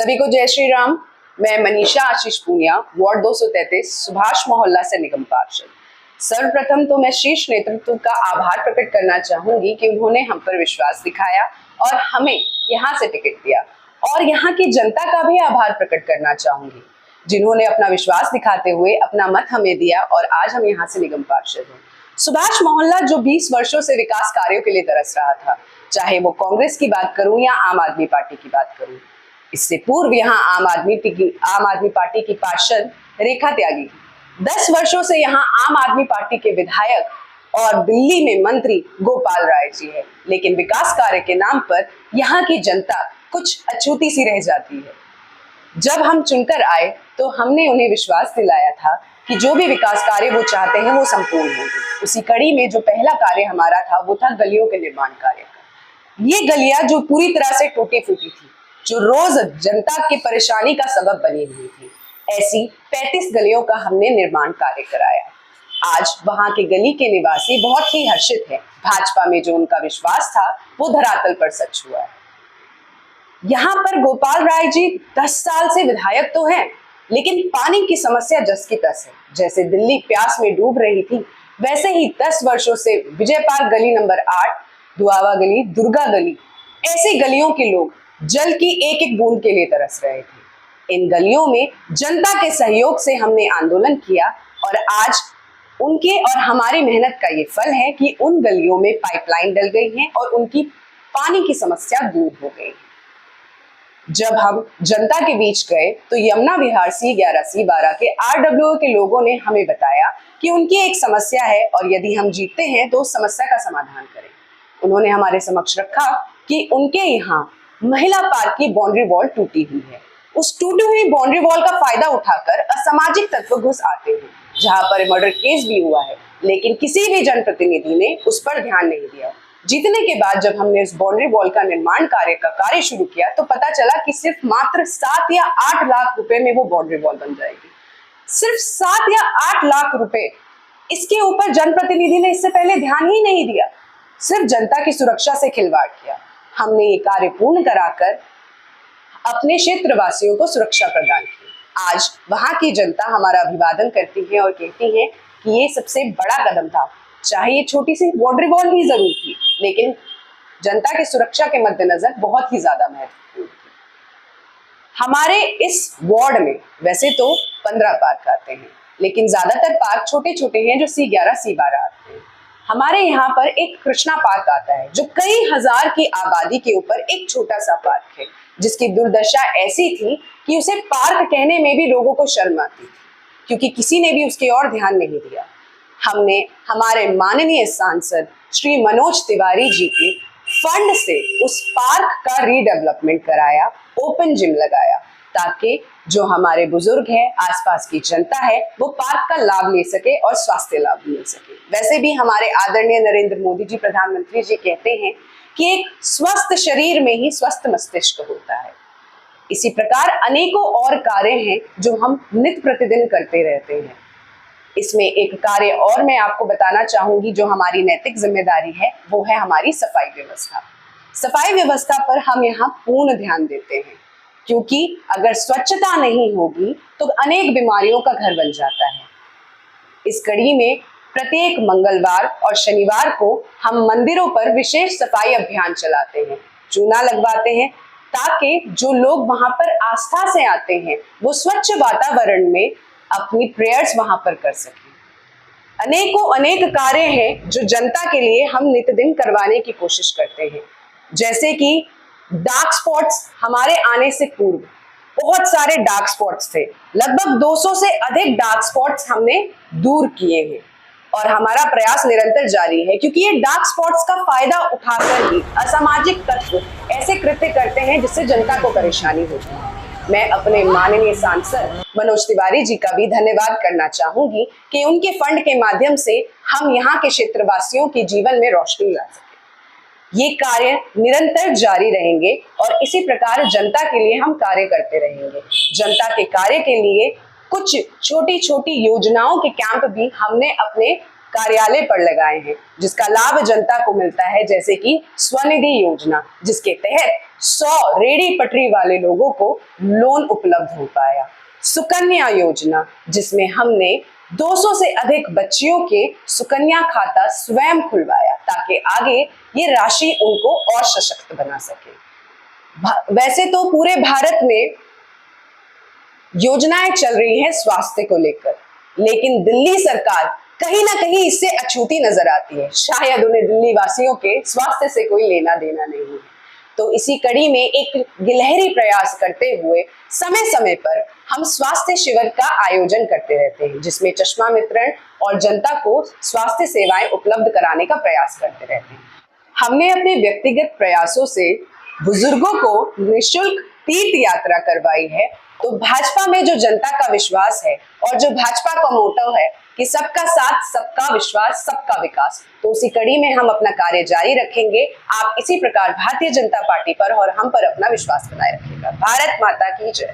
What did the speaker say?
सभी को जय श्री राम। मैं मनीषा आशीष पूनिया, वार्ड 233 सुभाष मोहल्ला से निगम पार्षद। सर्वप्रथम तो मैं शीर्ष नेतृत्व का आभार प्रकट करना चाहूंगी कि उन्होंने हम पर विश्वास दिखाया और हमें यहाँ से टिकट दिया, और यहाँ की जनता का भी आभार प्रकट करना चाहूंगी जिन्होंने अपना विश्वास दिखाते हुए अपना मत हमें दिया और आज हम यहाँ से निगम पार्षद हैं। सुभाष मोहल्ला जो 20 वर्षों से विकास कार्यों के लिए तरस रहा था, चाहे वो कांग्रेस की बात करूं या आम आदमी पार्टी की बात करूं। इससे पूर्व यहाँ आम आदमी पार्टी की पार्षद रेखा त्यागी 10 वर्षों से यहाँ आम आदमी पार्टी के विधायक और दिल्ली में मंत्री गोपाल राय जी है, लेकिन विकास कार्य के नाम पर यहाँ की जनता कुछ अछूती सी रह जाती है। जब हम चुनकर आए तो हमने उन्हें विश्वास दिलाया था कि जो भी विकास कार्य वो चाहते हैं वो संपूर्ण होंगे। उसी कड़ी में जो पहला कार्य हमारा था वो था गलियों के निर्माण कार्य का। ये गलियां जो पूरी तरह से टूटी फूटी थी, जो रोज जनता की परेशानी का सबब बनी हुई थी, ऐसी 35 गलियों का हमने निर्माण कार्य कराया। आज वहां के गली के निवासी बहुत ही हर्षित हैं। भाजपा में जो उनका विश्वास था वो धरातल पर सच हुआ है। यहाँ पर गोपाल राय जी 10 साल से विधायक तो हैं, लेकिन पानी की समस्या जस की तस है। जैसे दिल्ली प्यास में डूब रही थी, वैसे ही 10 वर्षों से विजय पार्क गली नंबर 8, दुआवा गली, दुर्गा गली, ऐसी गलियों के लोग जल की एक एक बूंद के लिए तरस रहे थे। इन गलियों में जनता के सहयोग से हमने आंदोलन किया और आज उनके और हमारी मेहनत का ये फल है कि उन गलियों में पाइपलाइन डल गई है और उनकी पानी की समस्या दूर हो गई। जब हम जनता के बीच गए तो यमुना विहार C11 C12 के RWO के लोगों ने हमें बताया कि उनकी एक समस्या है और यदि हम जीतते हैं तो उस समस्या का समाधान करें। उन्होंने हमारे समक्ष रखा कि उनके यहाँ महिला पार्क की बाउंड्री वॉल टूटी हुई है। उस टूटी हुई बाउंड्री वॉल का फायदा उठाकर असामाजिक तत्व घुस आते हैं, जहां पर मर्डर केस भी हुआ है, लेकिन किसी भी जनप्रतिनिधि ने उस पर ध्यान नहीं दिया। जीतने के बाद जब हमने उस बाउंड्री वॉल का निर्माण कार्य शुरू किया तो पता चला कि सिर्फ मात्र 7 या 8 लाख रुपए में वो बाउंड्री वॉल बन जाएगी। सिर्फ 7 या 8 लाख रुपए, इसके ऊपर जनप्रतिनिधि ने इससे पहले ध्यान ही नहीं दिया, सिर्फ जनता की सुरक्षा से खिलवाड़ किया। हमने ये कार्य पूर्ण कराकर अपने क्षेत्र वासियों को सुरक्षा प्रदान की। आज वहां की जनता हमारा अभिवादन करती है और कहती है कि ये सबसे बड़ा कदम था। चाहे ये छोटी सी बाउंड्री वॉल ही जरूर थी, लेकिन जनता की सुरक्षा के मद्देनजर बहुत ही ज्यादा महत्वपूर्ण थी। हमारे इस वार्ड में वैसे तो 15 पार्क आते हैं, लेकिन ज्यादातर पार्क छोटे छोटे हैं जो C11 C12 आते हैं। हमारे यहाँ पर एक कृष्णा पार्क आता है जो कई हजार की आबादी के ऊपर एक छोटा सा पार्क है, जिसकी दुर्दशा ऐसी थी कि उसे पार्क कहने में भी लोगों को शर्म आती थी, क्योंकि किसी ने भी उसकी ओर ध्यान नहीं दिया। हमने हमारे माननीय सांसद श्री मनोज तिवारी जी के फंड से उस पार्क का रीडेवलपमेंट कराया, ओपन जिम लगाया, ताकि जो हमारे बुजुर्ग हैं, आसपास की जनता है, वो पार्क का लाभ ले सके और स्वास्थ्य लाभ मिल सके। वैसे भी हमारे आदरणीय नरेंद्र मोदी जी, प्रधानमंत्री जी कहते हैं कि एक स्वस्थ शरीर में ही स्वस्थ मस्तिष्क होता है। इसी प्रकार अनेकों और कार्य हैं जो हम नित्य प्रतिदिन करते रहते हैं। इसमें एक कार्य और मैं आपको बताना चाहूंगी जो हमारी नैतिक जिम्मेदारी है, वो है हमारी सफाई व्यवस्था। सफाई व्यवस्था पर हम यहाँ पूर्ण ध्यान देते हैं, क्योंकि अगर स्वच्छता नहीं होगी तो अनेक बीमारियों का घर बन जाता है। इस कड़ी में प्रत्येक मंगलवार और शनिवार को हम मंदिरों पर विशेष सफाई अभियान चलाते हैं, चूना लगवाते हैं, ताकि जो लोग वहां पर आस्था से आते हैं वो स्वच्छ वातावरण में अपनी प्रेयर्स वहां पर कर सकें। अनेक कार्य हैं जो जनता के लिए हम नित्य करवाने की कोशिश करते हैं, जैसे कि डार्क स्पॉट्स। हमारे आने से पूर्व बहुत सारे डार्क स्पॉट्स थे, लगभग 200 से अधिक डार्क स्पॉट्स हमने दूर किए हैं और हमारा प्रयास निरंतर जारी है, क्योंकि ये डार्क स्पॉट्स का फायदा उठाकर ही असामाजिक तत्व ऐसे कृत्य करते हैं जिससे जनता को परेशानी होती है। मैं अपने माननीय सांसद मनोज तिवारी जी का भी धन्यवाद करना चाहूंगी कि उनके फंड के माध्यम से हम यहाँ के क्षेत्रवासियों के जीवन में रोशनी ला सके। ये कार्य निरंतर जारी रहेंगे और इसी प्रकार जनता के लिए हम कार्य करते रहेंगे। जनता के कार्य के लिए कुछ छोटी छोटी योजनाओं के कैंप भी हमने अपने कार्यालय पर लगाए हैं, जिसका लाभ जनता को मिलता है, जैसे कि स्वनिधि योजना, जिसके तहत 100 रेडी पटरी वाले लोगों को लोन उपलब्ध हो पाया। सुकन्या योजना, जिसमें हमने 200 से अधिक बच्चियों के सुकन्या खाता स्वयं खुलवाया ताकि आगे ये राशि उनको और सशक्त बना सके। वैसे तो पूरे भारत में योजनाएं चल रही हैं स्वास्थ्य को लेकर, लेकिन दिल्ली सरकार कहीं ना कहीं इससे अछूती नजर आती है। शायद उन्हें दिल्ली वासियों के स्वास्थ्य से कोई लेना देना नहीं है। तो इसी कड़ी में एक गिलहरी प्रयास करते हुए समय समय पर हम स्वास्थ्य शिविर का आयोजन करते रहते हैं, जिसमें चश्मा वितरण और जनता को स्वास्थ्य सेवाएं उपलब्ध कराने का प्रयास करते रहते हैं। हमने अपने व्यक्तिगत प्रयासों से बुजुर्गों को निःशुल्क तीर्थ यात्रा करवाई है। तो भाजपा में जो जनता का विश्वास है और जो भाजपा का मोटो है कि सबका साथ, सबका विश्वास, सबका विकास, तो उसी कड़ी में हम अपना कार्य जारी रखेंगे। आप इसी प्रकार भारतीय जनता पार्टी पर और हम पर अपना विश्वास बनाए रखिएगा। भारत माता की जय।